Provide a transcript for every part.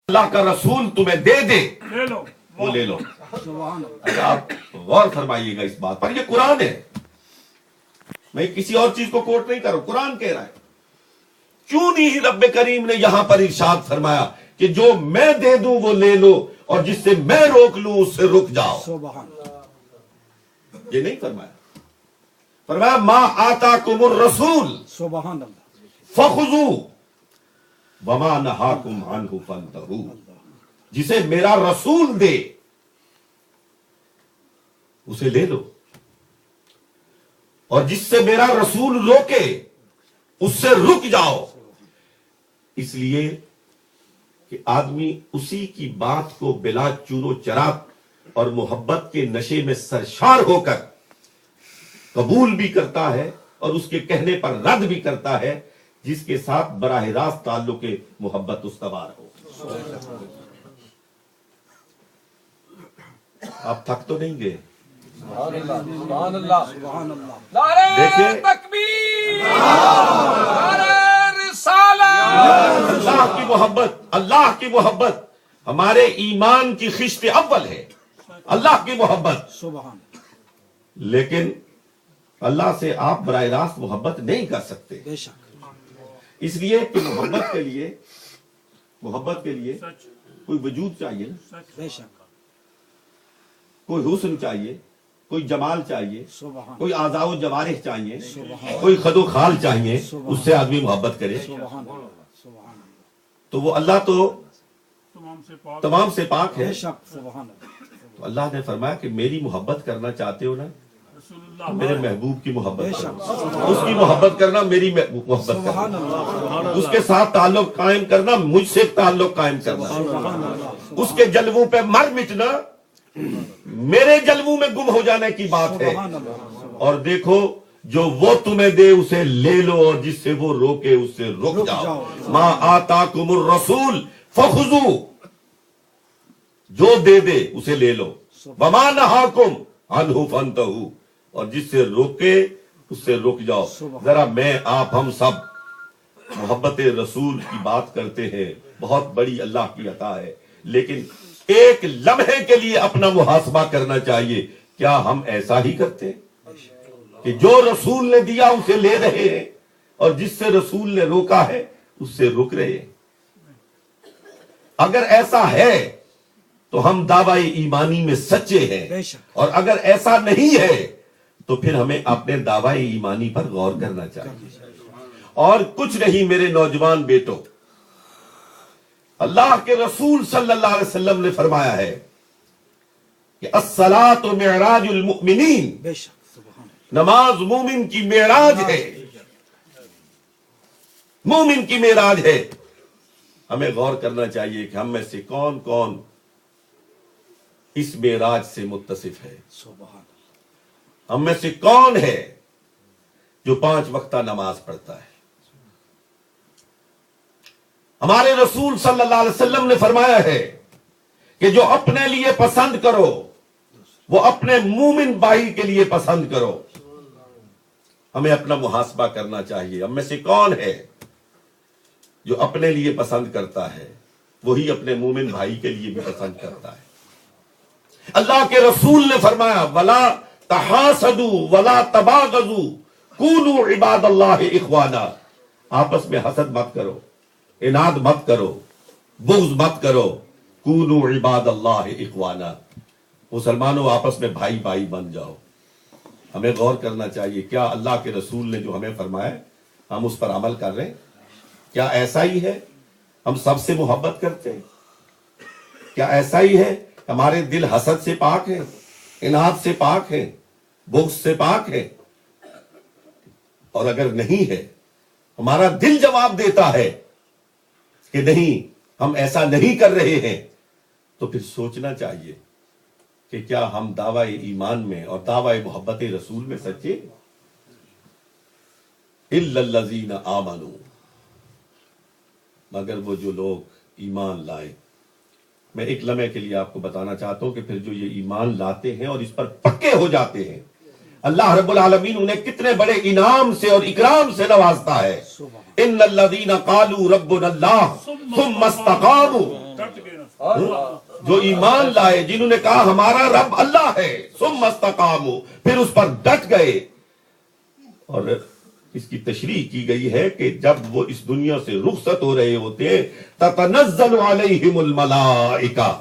اللہ کا رسول تمہیں دے دے لے لو وہ لے لو. اچھا آپ غور فرمائیے گا اس بات پر, یہ قرآن ہے, میں کسی اور چیز کو کوٹ نہیں کر رہا ہوں, قرآن کہہ رہا ہے. کیوں نہیں رب کریم نے یہاں پر ارشاد فرمایا کہ جو میں دے دوں وہ لے لو اور جس سے میں روک لوں اس سے رک جاؤ؟ یہ نہیں فرمایا. فرمایا ما آتاکم الرسول فخذوا وما نہاکم عنہ فانتہوا, جسے میرا رسول دے اسے لے لو اور جس سے میرا رسول روکے اس سے رک جاؤ. اس لیے کہ آدمی اسی کی بات کو بلا چور و چراغ اور محبت کے نشے میں سرشار ہو کر قبول بھی کرتا ہے اور اس کے کہنے پر رد بھی کرتا ہے جس کے ساتھ براہ راست تعلق محبت استوار ہو. آپ تھک تو نہیں گئے؟ سبحان اللہ سبحان اللہ. دیکھیں تکبیر نعرہ رسالت. اللہ کی محبت ہمارے ایمان کی خشت اول ہے, اللہ کی محبت. لیکن اللہ سے آپ براہ راست محبت نہیں کر سکتے, اس لیے کہ محبت کے لیے کوئی وجود چاہیے نا, کوئی حسن چاہیے, کوئی جمال چاہیے, کوئی اعضاء و جوارح چاہیے, کوئی خد و خال چاہیے, اس سے آدمی محبت کرے. تو وہ اللہ تو تمام سے پاک ہے. تو اللہ نے فرمایا کہ میری محبت کرنا چاہتے ہو نا, میرے محبوب کی محبت کرنا, اس کی محبت کرنا, میری محبت کرنا, اس کے ساتھ تعلق قائم کرنا, مجھ سے تعلق قائم کرنا, اس کے جلووں پہ مر مٹنا میرے جلووں میں گم ہو جانے کی بات ہے. اور دیکھو جو وہ تمہیں دے اسے لے لو اور جس سے وہ روکے اس سے رک جاؤ. ما آتاکم الرسول فخذوا, جو دے دے اسے لے لو, وما نہاکم عنہ فانتہوا, اور جس سے روکے اس سے رک جاؤ. ذرا میں آپ ہم سب محبت رسول کی بات کرتے ہیں, بہت بڑی اللہ کی عطا ہے, لیکن ایک لمحے کے لیے اپنا محاسبہ کرنا چاہیے. کیا ہم ایسا ہی کرتے ہیں کہ جو رسول نے دیا اسے لے رہے ہیں اور جس سے رسول نے روکا ہے اس سے رک رہے ہیں؟ اگر ایسا ہے تو ہم دعوی ایمانی میں سچے ہیں, اور اگر ایسا نہیں ہے تو پھر ہمیں اپنے دعوی ایمانی پر غور کرنا چاہیے. اور کچھ نہیں میرے نوجوان بیٹوں, اللہ کے رسول صلی اللہ علیہ وسلم نے فرمایا ہے کہ الصلاۃ معراج المؤمنین, نماز مومن کی معراج ہے, مومن کی معراج ہے. ہمیں غور کرنا چاہیے کہ ہم میں سے کون کون اس معراج سے متصف ہے. ہم میں سے کون ہے جو 5 وقتہ نماز پڑھتا ہے؟ ہمارے رسول صلی اللہ علیہ وسلم نے فرمایا ہے کہ جو اپنے لیے پسند کرو وہ اپنے مومن بھائی کے لیے پسند کرو. ہمیں اپنا محاسبہ کرنا چاہیے. ہم میں سے کون ہے جو اپنے لیے پسند کرتا ہے وہی اپنے مومن بھائی کے لیے بھی پسند کرتا ہے. اللہ کے رسول نے فرمایا ولا تحاسدوا ولا تباغضوا کونوا عباد اللہ اخوانا, آپس میں حسد مت کرو, اناد مت کرو, بغض مت کرو, کونوا عباد اللہ اخوانا, مسلمانوں آپس میں بھائی بھائی بن جاؤ. ہمیں غور کرنا چاہیے کیا اللہ کے رسول نے جو ہمیں فرمایا ہم اس پر عمل کر رہے ہیں؟ کیا ایسا ہی ہے ہم سب سے محبت کرتے ہیں؟ کیا ایسا ہی ہے ہمارے دل حسد سے پاک ہیں, اناد سے پاک ہیں, بغض سے پاک ہیں؟ اور اگر نہیں ہے, ہمارا دل جواب دیتا ہے کہ نہیں ہم ایسا نہیں کر رہے ہیں, تو پھر سوچنا چاہیے کہ کیا ہم دعوی ایمان میں اور دعوی محبت رسول میں سچے؟ الا الذین آمنوا, مگر وہ جو لوگ ایمان لائے. میں ایک لمحے کے لیے آپ کو بتانا چاہتا ہوں کہ پھر جو یہ ایمان لاتے ہیں اور اس پر پکے ہو جاتے ہیں, اللہ رب العالمین انہیں کتنے بڑے انعام سے اور اکرام سے نوازتا ہے. ان الذین قالوا ربنا اللہ ثم استقاموا جو ایمان لائے، جنہوں نے کہا ہمارا رب اللہ ہے، ثم استقاموا، پھر اس پر ڈٹ گئے. اور اس کی تشریح کی گئی ہے کہ جب وہ اس دنیا سے رخصت ہو رہے ہوتے ہیں، تتنزل علیہم الملائکہ،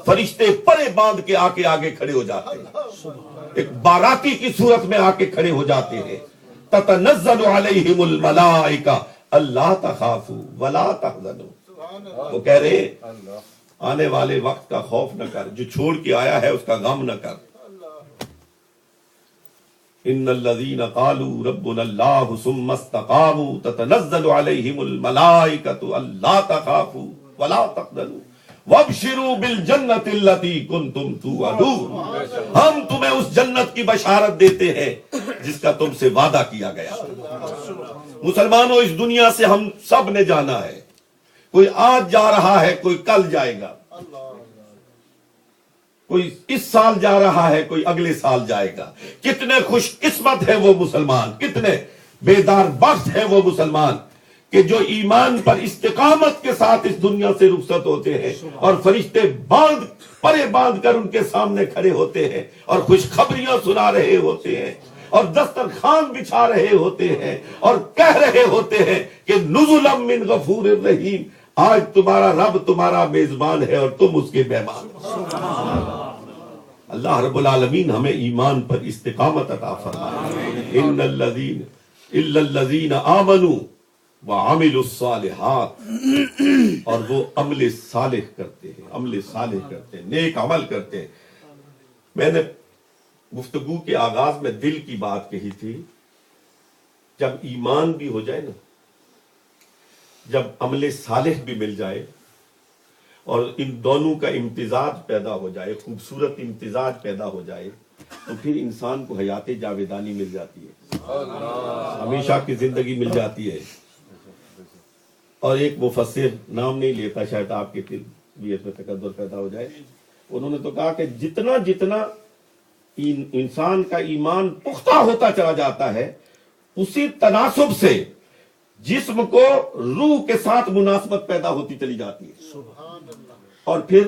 فرشتے پرے باندھ کے آ کے آگے کھڑے ہو جاتے ہیں، ایک باراتی کی صورت میں آ کے کھڑے ہو جاتے ہیں. تتنزل علیہم الملائکہ اللہ تخافوا ولا تحزنوا، وہ کہہ رہے ہیں آنے والے وقت کا خوف نہ کر، جو چھوڑ کے آیا ہے اس کا غم نہ کر. ان الذين قالوا ربنا الله ثم استقاموا تتنزل عليهم الملائكة الا تخافوا ولا تحزنوا وابشروا بالجنة التي كنتم توعدون، ہم تمہیں اس جنت کی بشارت دیتے ہیں جس کا تم سے وعدہ کیا گیا. مسلمانوں، اس دنیا سے ہم سب نے جانا ہے، کوئی آج جا رہا ہے، کوئی کل جائے گا، کوئی اس سال جا رہا ہے، کوئی اگلے سال جائے گا. کتنے خوش قسمت ہے وہ مسلمان، کتنے بیدار بخت ہے وہ مسلمان کہ جو ایمان پر استقامت کے ساتھ اس دنیا سے رخصت ہوتے ہیں اور فرشتے پرے باندھ کر ان کے سامنے کھڑے ہوتے ہیں اور خوشخبریاں سنا رہے ہوتے ہیں اور دسترخوان بچھا رہے ہوتے ہیں اور کہہ رہے ہوتے ہیں کہ نزلا من غفور الرحیم، آج تمہارا رب تمہارا میزبان ہے اور تم اس کے مہمان. اللہ رب العالمین ہمیں ایمان پر استقامت عطا فرمائے. ان الذین الا الذین آمنوا وعملوا الصالحات، اور وہ عمل صالح کرتے ہیں، عمل صالح کرتے ہیں، نیک عمل کرتے ہیں. میں نے گفتگو کے آغاز میں دل کی بات کہی تھی، جب ایمان بھی ہو جائے نا، جب عمل صالح بھی مل جائے اور ان دونوں کا امتزاج پیدا ہو جائے، خوبصورت امتزاج پیدا ہو جائے، تو پھر انسان کو حیات جاویدانی مل جاتی ہے، ہمیشہ کی زندگی مل جاتی ہے. اور ایک مفسر، نام نہیں لیتا شاید آپ کی طبیعت میں تکدر پیدا ہو جائے، انہوں نے تو کہا کہ جتنا جتنا انسان کا ایمان پختہ ہوتا چلا جاتا ہے، اسی تناسب سے جسم کو روح کے ساتھ مناسبت پیدا ہوتی چلی جاتی ہے، اور پھر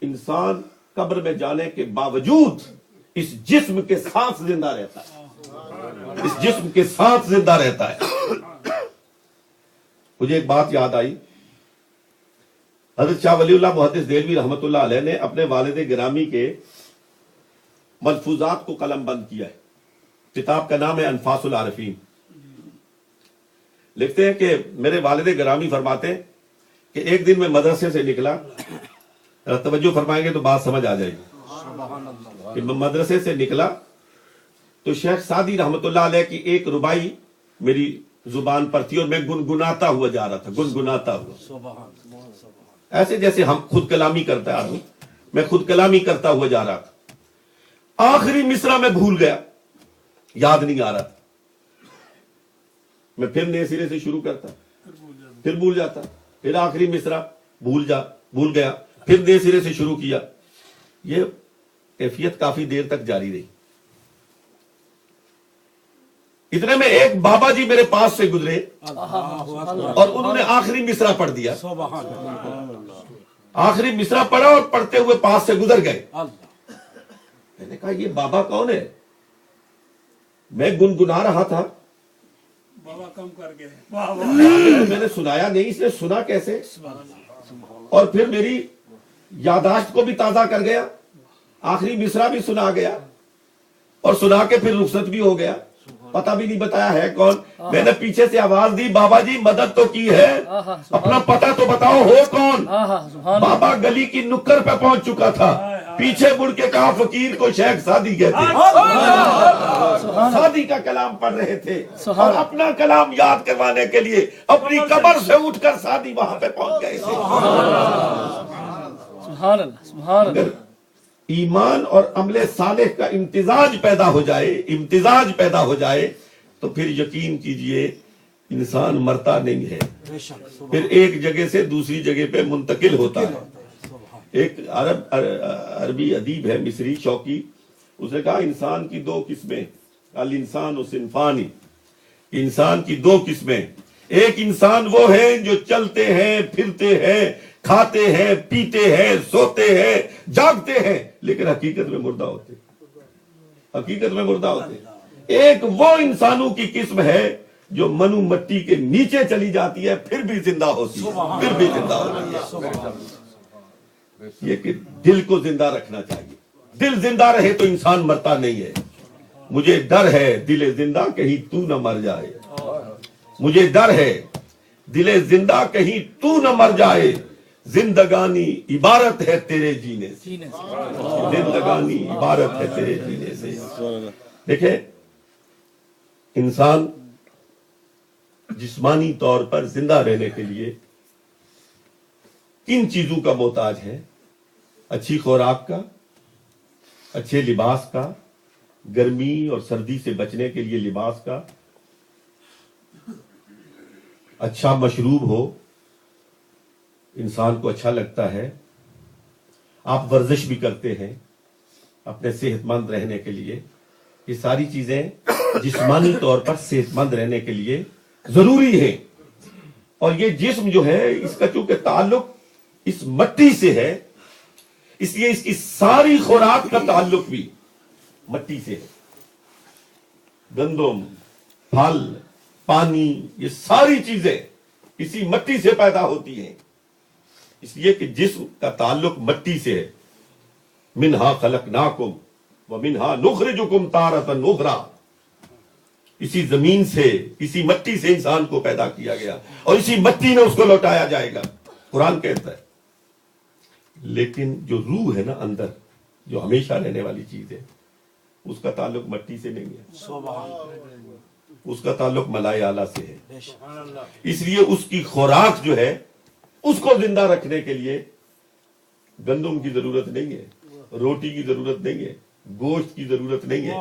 انسان قبر میں جانے کے باوجود اس جسم کے ساتھ زندہ رہتا ہے، اس جسم کے ساتھ زندہ رہتا ہے. مجھے ایک بات یاد آئی، حضرت شاہ ولی اللہ محدث دہلوی رحمۃ اللہ علیہ نے اپنے والد گرامی کے ملفوظات کو قلم بند کیا ہے. کتاب کا نام ہے انفاس العارفین. لکھتے ہیں کہ میرے والد گرامی فرماتے ہیں کہ ایک دن میں مدرسے سے نکلا، توجہ فرمائیں گے تو بات سمجھ آ جائے گی، کہ میں مدرسے سے نکلا تو شیخ سعدی رحمۃ اللہ علیہ کی ایک ربائی میری زبان پر تھی اور میں گنگناتا ہوا جا رہا تھا، گنگناتا ہوا، ایسے جیسے ہم خود کلامی کرتا ہے آدمی، میں خود کلامی کرتا ہوا جا رہا تھا. آخری مصرع میں بھول گیا، یاد نہیں آ رہا تھا. میں پھر نئے سرے سے شروع کرتا، پھر بھول جاتا، پھر آخری مصرع بھول گیا، پھر نئے سرے سے شروع کیا. یہ کیفیت کافی دیر تک جاری رہی. اتنے میں ایک بابا جی میرے پاس سے گزرے اور انہوں نے آخری مصرع پڑھ دیا. آخری مصرع پڑھا اور پڑھتے ہوئے پاس سے گزر گئے. میں نے کہا یہ بابا کون ہے؟ میں گنگنا رہا تھا، بابا کم کر گئے، میں نے سنایا نہیں، اس نے سنا کیسے؟ اور پھر میری یاداشت کو بھی تازہ کر گیا، آخری مصرع بھی سنا گیا اور سنا کے پھر رخصت بھی ہو گیا. پتہ بھی نہیں بتایا ہے کون. میں نے پیچھے سے آواز دی، بابا جی مدد تو کی ہے، اپنا پتہ تو بتاؤ ہو کون؟ بابا گلی کی نکر پہ پہنچ چکا تھا، پیچھے مڑ کے کہا فقیر کو شیخ سعدی کہتے ہیں. سعدی کا کلام پڑھ رہے تھے اور اپنا کلام یاد کروانے کے لیے اپنی قبر سے اٹھ کر سعدی وہاں پہ پہنچ گئے تھے. سبحان اللہ، سبحان اللہ. ایمان اور عمل صالح کا امتزاج پیدا ہو جائے تو پھر یقین کیجئے انسان مرتا نہیں ہے، پھر ایک جگہ سے دوسری جگہ پہ منتقل ہوتا ہے. ایک عربی ادیب ہے مصری شوقی، اس نے کہا انسان کی دو قسمیں، الانسان صنفان، انسان کی دو قسمیں، ایک انسان وہ ہیں جو چلتے ہیں، پھرتے ہیں، کھاتے ہیں، پیتے ہیں، سوتے ہیں، جاگتے ہیں، لیکن حقیقت میں مردہ ہوتے ہیں، حقیقت میں مردہ ہوتے ہیں۔ ایک وہ انسانوں کی قسم ہے جو منو مٹی کے نیچے چلی جاتی ہے، پھر بھی زندہ ہوتی ہے، پھر بھی زندہ ہوتی ہے۔ یہ کہ دل کو زندہ رکھنا چاہیے، دل زندہ رہے تو انسان مرتا نہیں ہے۔ مجھے ڈر ہے دل زندہ کہیں تو نہ مر جائے، مجھے ڈر ہے دل زندہ کہیں تو نہ مر جائے، زندگانی عبارت ہے تیرے جینے سے، زندگانی عبارت ہے تیرے جینے سے۔ دیکھیں، انسان جسمانی طور پر زندہ رہنے کے لیے کن چیزوں کا محتاج ہے؟ اچھی خوراک کا، اچھے لباس کا، گرمی اور سردی سے بچنے کے لیے لباس کا، اچھا مشروب ہو، انسان کو اچھا لگتا ہے، آپ ورزش بھی کرتے ہیں اپنے صحت مند رہنے کے لیے۔ یہ ساری چیزیں جسمانی طور پر صحت مند رہنے کے لیے ضروری ہے۔ اور یہ جسم جو ہے، اس کا چونکہ تعلق اس مٹی سے ہے، اس لیے اس کی ساری خوراک کا تعلق بھی مٹی سے ہے۔ گندم، پھل، پانی، یہ ساری چیزیں اسی مٹی سے پیدا ہوتی ہیں، اس لیے کہ جسم کا تعلق مٹی سے ہے۔ منہا خلقناکم ومنہا نخرجکم تارۃ اخری، اسی زمین سے، اسی مٹی سے انسان کو پیدا کیا گیا اور اسی مٹی میں اس کو لوٹایا جائے گا، قرآن کہتا ہے۔ لیکن جو روح ہے نا اندر، جو ہمیشہ رہنے والی چیز ہے، اس کا تعلق مٹی سے نہیں ہے، اس کا تعلق ملائے اعلیٰ سے ہے۔ اس لیے اس کی خوراک جو ہے، اس کو زندہ رکھنے کے لیے گندم کی ضرورت نہیں ہے، روٹی کی ضرورت نہیں ہے، گوشت کی ضرورت نہیں ہے،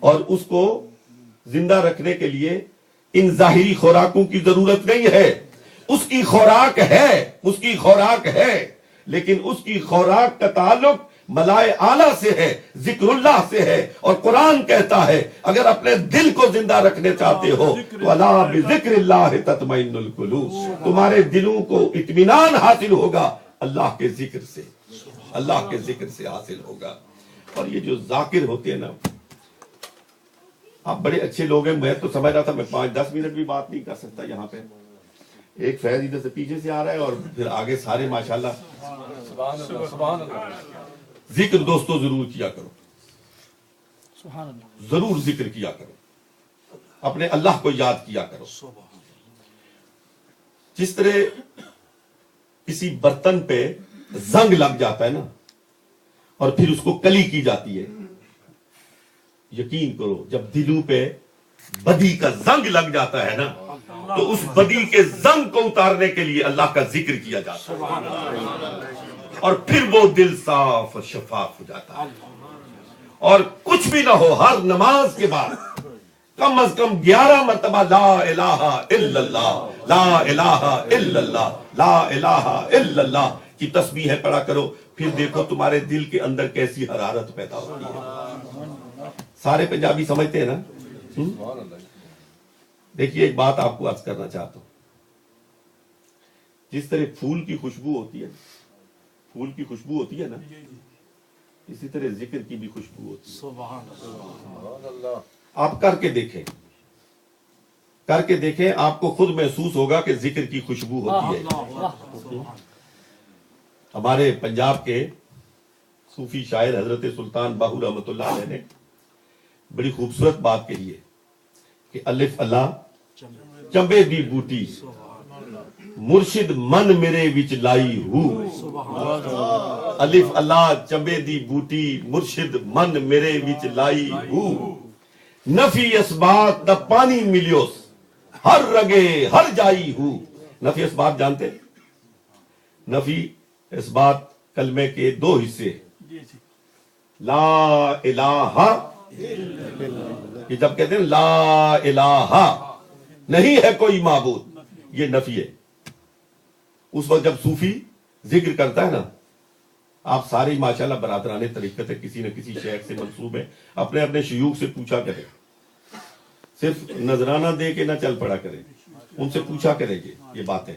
اور اس کو زندہ رکھنے کے لیے ان ظاہری خوراکوں کی ضرورت نہیں ہے۔ اس کی خوراک ہے، اس کی خوراک ہے، لیکن اس کی خوراک کا تعلق ملائے اعلیٰ سے ہے، ذکر اللہ سے ہے۔ اور قرآن کہتا ہے اگر اپنے دل کو زندہ رکھنے چاہتے ہو وَلَا بِذِكْرِ اللَّهِ تَطْمَئِنُّ الْقُلُوبُ، تمہارے دلوں کو اطمینان حاصل ہوگا اللہ کے ذکر سے، اللہ کے ذکر سے حاصل ہوگا۔ اور یہ جو ذاکر ہوتے ہیں نا، آپ بڑے اچھے لوگ ہیں، میں تو سمجھ رہا تھا میں 5-10 منٹ بھی بات نہیں کر سکتا یہاں پہ۔ ایک فیض ادھر سے پیچھے سے آ رہا ہے اور پھر آگے سارے ماشاءاللہ۔ سبحان اللہ، سبحان اللہ۔ ذکر دوستو ضرور کیا کرو، ضرور ذکر کیا کرو، اپنے اللہ کو یاد کیا کرو۔ جس طرح کسی برتن پہ زنگ لگ جاتا ہے نا، اور پھر اس کو کلی کی جاتی ہے، یقین کرو جب دلوں پہ بدی کا زنگ لگ جاتا ہے نا، تو اس بدی کے زنگ کو اتارنے کے لیے اللہ کا ذکر کیا جاتا ہے، اور پھر وہ دل صاف اور شفاف ہو جاتا ہے۔ اور کچھ بھی نہ ہو، ہر نماز کے بعد کم از کم 11 مرتبہ لا الہ الا اللہ، لا الہ الا اللہ، لا الہ الا اللہ کی تسبیح پڑھا کرو، پھر دیکھو تمہارے دل کے اندر کیسی حرارت پیدا ہوتی ہے۔ سارے پنجابی سمجھتے ہیں نا؟ دیکھیے ایک بات آپ کو عرض کرنا چاہتا ہوں، جس طرح پھول کی خوشبو ہوتی ہے، پھول کی خوشبو ہوتی ہے نا، اسی طرح ذکر کی بھی خوشبو ہوتی ہے۔ سبحان اللہ۔ آپ کر کے دیکھیں، کر کے دیکھیں، آپ کو خود محسوس ہوگا کہ ذکر کی خوشبو ہوتی ہے۔ ہمارے پنجاب کے صوفی شاعر حضرت سلطان باہو رحمۃ اللہ علیہ نے بڑی خوبصورت بات کہی ہے کہ الف اللہ چمبے دی بوٹی مرشد من میرے وچ لائی ہو، الف اللہ چمبے دی بوٹی مرشد من میرے وچ لائی ہو، نفی اسبات دا پانی ملیوس ہر رگے ہر جائی ہو۔ نفی اسبات جانتے ہیں؟ نفی اسبات کلمے کے 2 حصے، لا الہ، کہ جب کہتے ہیں لا الہ نہیں ہے کوئی معبود، یہ نفی ہے۔ اس وقت جب صوفی ذکر کرتا ہے نا، آپ سارے ماشاءاللہ برادران طریقت ہے، کسی نہ کسی شیخ سے منسوب ہے، اپنے اپنے شیوخ سے پوچھا کریں، صرف نذرانہ دے کے نہ چل پڑا کرے، ان سے پوچھا کرے گے یہ باتیں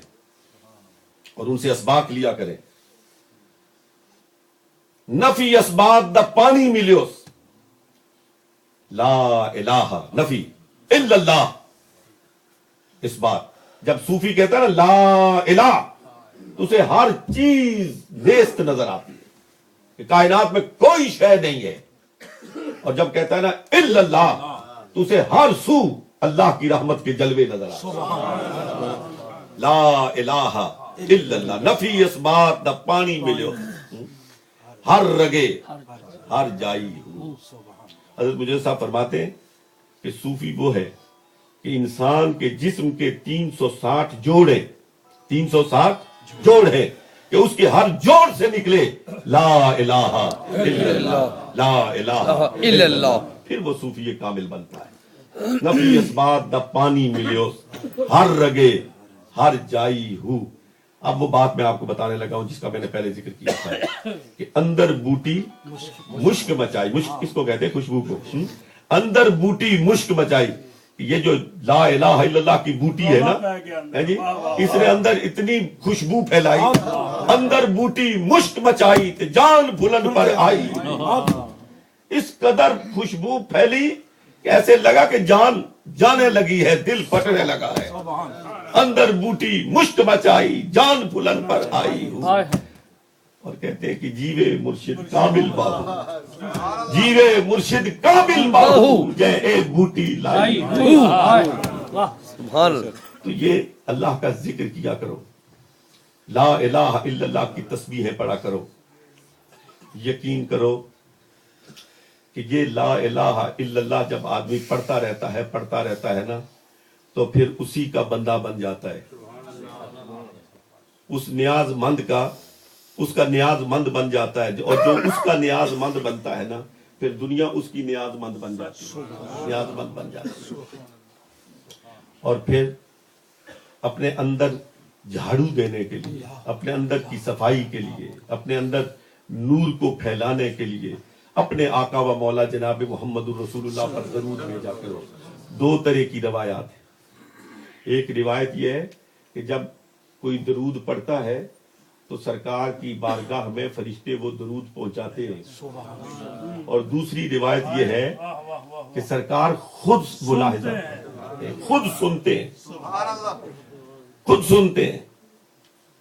اور ان سے اسباق لیا کرے. نفی اسباق دا پانی ملیوس لا الہ نفی الا اللہ. اس بات جب صوفی کہتا ہے نا لا الہ تو اسے ہر چیز نیست نظر آتی ہے کہ کائنات میں کوئی شے نہیں ہے، اور جب کہتا ہے نا الا اللہ تو اسے ہر سو اللہ کی رحمت کے جلوے نظر آتے ہیں. لا الہ الا اللہ نفی اسبات دا پانی ملیو ہر رگے ہر جائی. حضرت مجھد صاحب فرماتے ہیں کہ صوفی وہ ہے کہ انسان کے جسم کے 360 جوڑ ہیں، 360 جوڑ ہیں کہ اس کے ہر جوڑ سے نکلے لا الہ الا اللہ، لا الہ الا اللہ. پھر وہ صوفی کامل بنتا ہے. نفی اسبات دا پانی ملیو ہر رگے ہر جائی ہو. اب وہ بات میں آپ کو بتانے لگا ہوں جس کا میں نے پہلے ذکر کیا تھا کہ اندر بوٹی مشک مچائی. مشک کس کو کہتے ہیں؟ خوشبو کو. اندر بوٹی مشک مچائی. یہ جو لا الہ الا اللہ کی بوٹی ہے نا جی، اس نے اندر اتنی خوشبو پھیلائی، اندر بوٹی مشک مچائی تے جان بھلن پر آئی. اس قدر خوشبو پھیلی کہ ایسے لگا کہ جان جانے لگی ہے، دل پھٹنے لگا ہے. اندر بوٹی مشک مچائی جان بھلن پر آئی. اور کہتے ہیں کہ جیوے مرشد کامل باہو، جیوے مرشد کامل باہو جے ایک بوٹی لائی. تو یہ اللہ کا ذکر کیا کرو، لا الہ الا اللہ کی تسبیحیں پڑھا کرو. یقین کرو کہ یہ لا الہ الا اللہ جب آدمی پڑھتا رہتا ہے نا تو پھر اسی کا بندہ بن جاتا ہے. اس نیاز مند کا اس کا نیاز مند بن جاتا ہے، اور جو اس کا نیاز مند بنتا ہے نا پھر دنیا اس کی نیاز مند بن جاتی ہے، نیاز مند بن جاتی ہے. اور پھر اپنے اندر جھاڑو دینے کے لیے، اپنے اندر کی صفائی کے لیے، اپنے اندر نور کو پھیلانے کے لیے اپنے آقا و مولا جناب محمد الرسول اللہ پر ضرور بھیجا کرو. 2 طرح کی روایات ہیں. ایک روایت یہ ہے کہ جب کوئی درود پڑھتا ہے تو سرکار کی بارگاہ میں فرشتے وہ درود پہنچاتے ہیں، اور دوسری روایت یہ ہے کہ سرکار خود ملاحظہ خود سنتے ہیں، خود سنتے ہیں.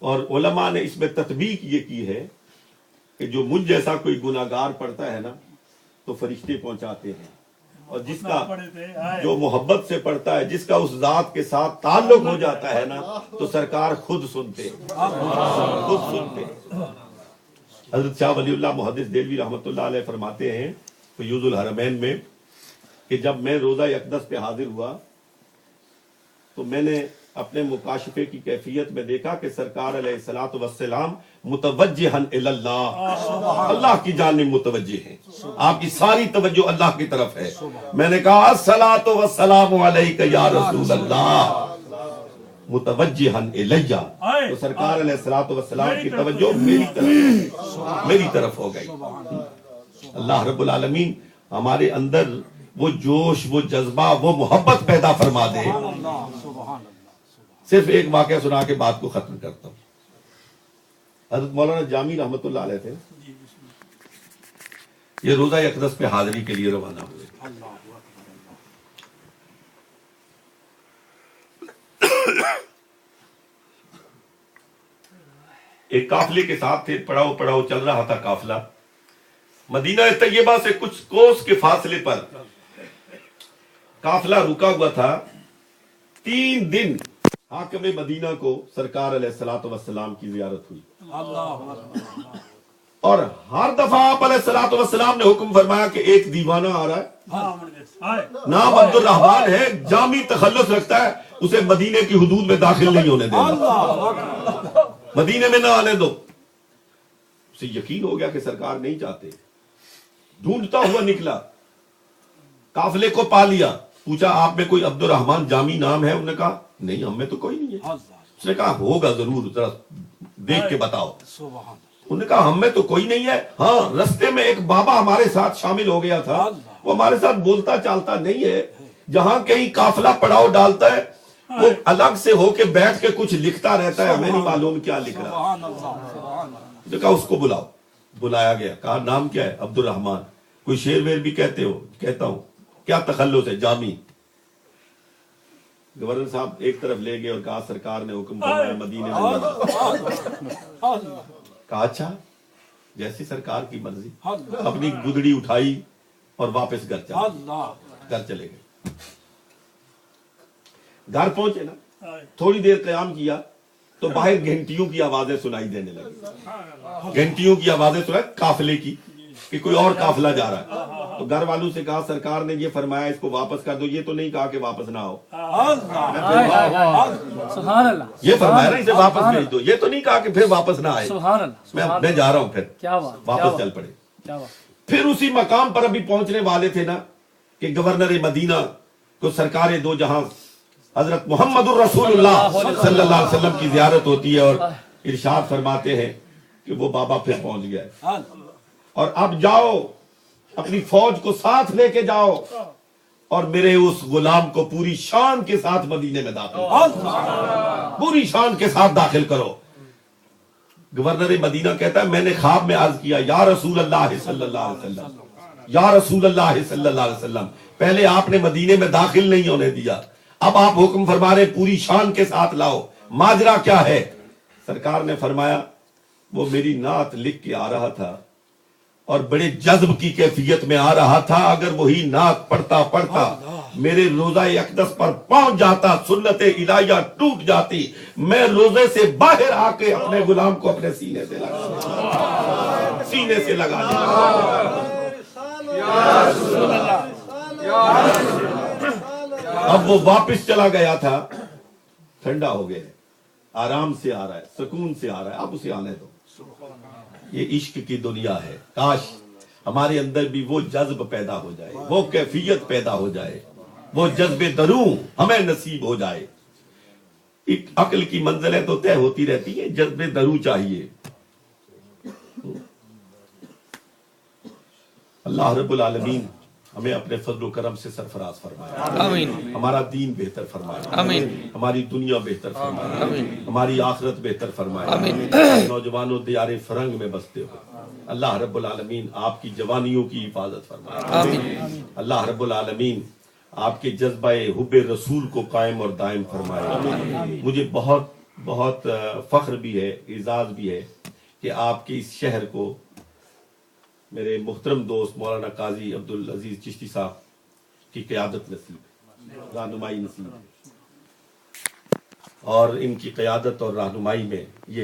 اور علماء نے اس میں تطبیق یہ کی ہے کہ جو مجھ جیسا کوئی گناہگار پڑھتا ہے نا تو فرشتے پہنچاتے ہیں، اور جس کا جو محبت سے پڑھتا ہے، جس کا اس ذات کے ساتھ تعلق ہو جاتا ہے نا تو سرکار خود سنتے ہیں، خود سنتے ہیں. حضرت شاہ ولی اللہ محدث دہلوی رحمۃ اللہ علیہ فرماتے ہیں فیوض الحرمین میں کہ جب میں روزہ اقدس پہ حاضر ہوا تو میں نے اپنے مکاشفے کی کیفیت میں دیکھا کہ سرکار علیہ الصلوۃ والسلام متوجہن الی اللہ، اللہ کی جانب متوجہ ہیں، آپ کی ساری توجہ اللہ کی طرف ہے. میں نے کہا الصلاۃ والسلام علیک یا رسول اللہ متوجہن الی، تو سرکار علیہ الصلوۃ والسلام کی توجہ میری طرف ہو گئی. اللہ رب العالمین ہمارے اندر وہ جوش، وہ جذبہ، وہ محبت پیدا فرما دے. صرف ایک واقعہ سنا کے بات کو ختم کرتا ہوں. حضرت مولانا جامی رحمت اللہ علیہ تھے، یہ روزہ اقدس پہ حاضری کے لیے روانہ ہوئے. ایک قافلے کے ساتھ تھے، پڑاؤ چل رہا تھا قافلہ. مدینہ طیبہ سے کچھ کوس کے فاصلے پر قافلہ رکا ہوا تھا. 3 دن حاکم مدینہ کو سرکار علیہ الصلوۃ والسلام کی زیارت ہوئی، اور ہر دفعہ آپ علیہ الصلوۃ والسلام نے حکم فرمایا کہ ایک دیوانہ آ رہا ہے، نام عبد الرحمن ہے، جامی تخلص رکھتا ہے، اسے مدینے کی حدود میں داخل نہیں ہونے دینا، مدینے میں نہ آنے دو. اسے یقین ہو گیا کہ سرکار نہیں چاہتے. ڈھونڈتا ہوا نکلا، قافلے کو پا لیا. پوچھا آپ میں کوئی عبد الرحمن جامی نام ہے؟ انہوں نے کہا نہیں، ہم میں تو کوئی نہیں ہے. اس نے کہا ہوگا ضرور، ذرا دیکھ کے بتاؤ. انہوں نے کہا ہم میں تو کوئی نہیں ہے. ہاں، رستے میں ایک بابا ہمارے ساتھ شامل ہو گیا تھا، وہ ہمارے ساتھ بولتا چالتا نہیں ہے، جہاں کہیں قافلہ پڑاؤ ڈالتا ہے وہ الگ سے ہو کے بیٹھ کے کچھ لکھتا رہتا ہے، ہمیں نہیں معلوم کیا لکھ رہا. سبحان اللہ. تو کہا اس کو بلاؤ. بلایا گیا. کہا نام کیا ہے؟ عبد الرحمان. کوئی شعر ویر بھی کہتے ہو؟ کہتا ہوں. کیا تخلص ہے؟ جامی. گورنر صاحب ایک طرف لے گئے اور کہا سرکار نے حکم فرمایا مدینے میں. کہا اچھا جیسی سرکار کی مرضی. اپنی گدڑی اٹھائی اور واپس گھر چلے گئے. گھر پہنچے نا، تھوڑی دیر قیام کیا تو باہر گھنٹیوں کی آوازیں سنائی دینے لگی. گھنٹیوں کی آوازیں سنائی قافلے کی کہ کوئی اور قافلہ جا رہا ہے. تو گھر والوں سے کہا سرکار نے یہ فرمایا اس کو واپس کر دو. یہ تو نہیں کہا کہ واپس نہ آؤ. سبحان اللہ. یہ فرمایا نا اسے واپس بھیج دو. یہ تو نہیں کہا کہ پھر واپس نہ آئے. سبحان اللہ. میں جا رہا ہوں. پھر کیا بات. واپس چل پڑے. کیا بات. پھر اسی مقام پر ابھی پہنچنے والے تھے نا کہ گورنر مدینہ کو سرکار دو جہاں حضرت محمد الرسول اللہ صلی اللہ علیہ وسلم کی زیارت ہوتی ہے اور ارشاد فرماتے ہیں کہ وہ بابا پھر پہنچ گیا ہے. اور اب جاؤ اپنی فوج کو ساتھ لے کے جاؤ اور میرے اس غلام کو پوری شان کے ساتھ مدینے میں داخل کرو. پوری شان کے ساتھ داخل کرو. گورنر مدینہ کہتا ہے میں نے خواب میں عرض کیا یا رسول اللہ صلی اللہ علیہ وسلم، یا رسول اللہ صلی اللہ علیہ وسلم، پہلے آپ نے مدینے میں داخل نہیں ہونے دیا، اب آپ حکم فرما رہے پوری شان کے ساتھ لاؤ، ماجرا کیا ہے؟ سرکار نے فرمایا وہ میری نعت لکھ کے آ رہا تھا اور بڑے جذب کی کیفیت میں آ رہا تھا. اگر وہی نعت پڑھتا پڑھتا میرے روزہ اقدس پر پہنچ جاتا، سنت الہیہ ٹوٹ جاتی، میں روزے سے باہر آ کے اپنے غلام کو اپنے سینے سے لگا اب وہ واپس چلا گیا تھا. ٹھنڈا ہو گیا، آرام سے آ رہا ہے، سکون سے آ رہا ہے. اب اسے آنے دو. یہ عشق کی دنیا ہے. کاش ہمارے اندر بھی وہ جذب پیدا ہو جائے، وہ کیفیت پیدا ہو جائے، وہ جذب دروں ہمیں نصیب ہو جائے. ایک عقل کی منزلیں تو طے ہوتی رہتی ہیں، جذب دروں چاہیے. اللہ رب العالمین ہمیں اپنے فضل و کرم سے سرفراز فرمائے. آمین. ہمارا دین بہتر فرمائے. آمین. ہماری دنیا بہتر فرمائے. آمین. ہماری آخرت بہتر فرمائے. آمین. نوجوانوں دیار فرنگ میں بستے ہو اللہ رب العالمین آپ کی جوانیوں کی حفاظت فرمائے. آمین. اللہ رب العالمین آپ کے جذبہ حب رسول کو قائم اور دائم فرمائے. مجھے بہت بہت فخر بھی ہے، اعزاز بھی ہے کہ آپ کے اس شہر کو میرے محترم دوست مولانا قاضی عبدالعزیز چشتی صاحب کی قیادت نصیب ہے، رہنمائی نصیب ہے، اور ان کی قیادت اور رہنمائی میں یہ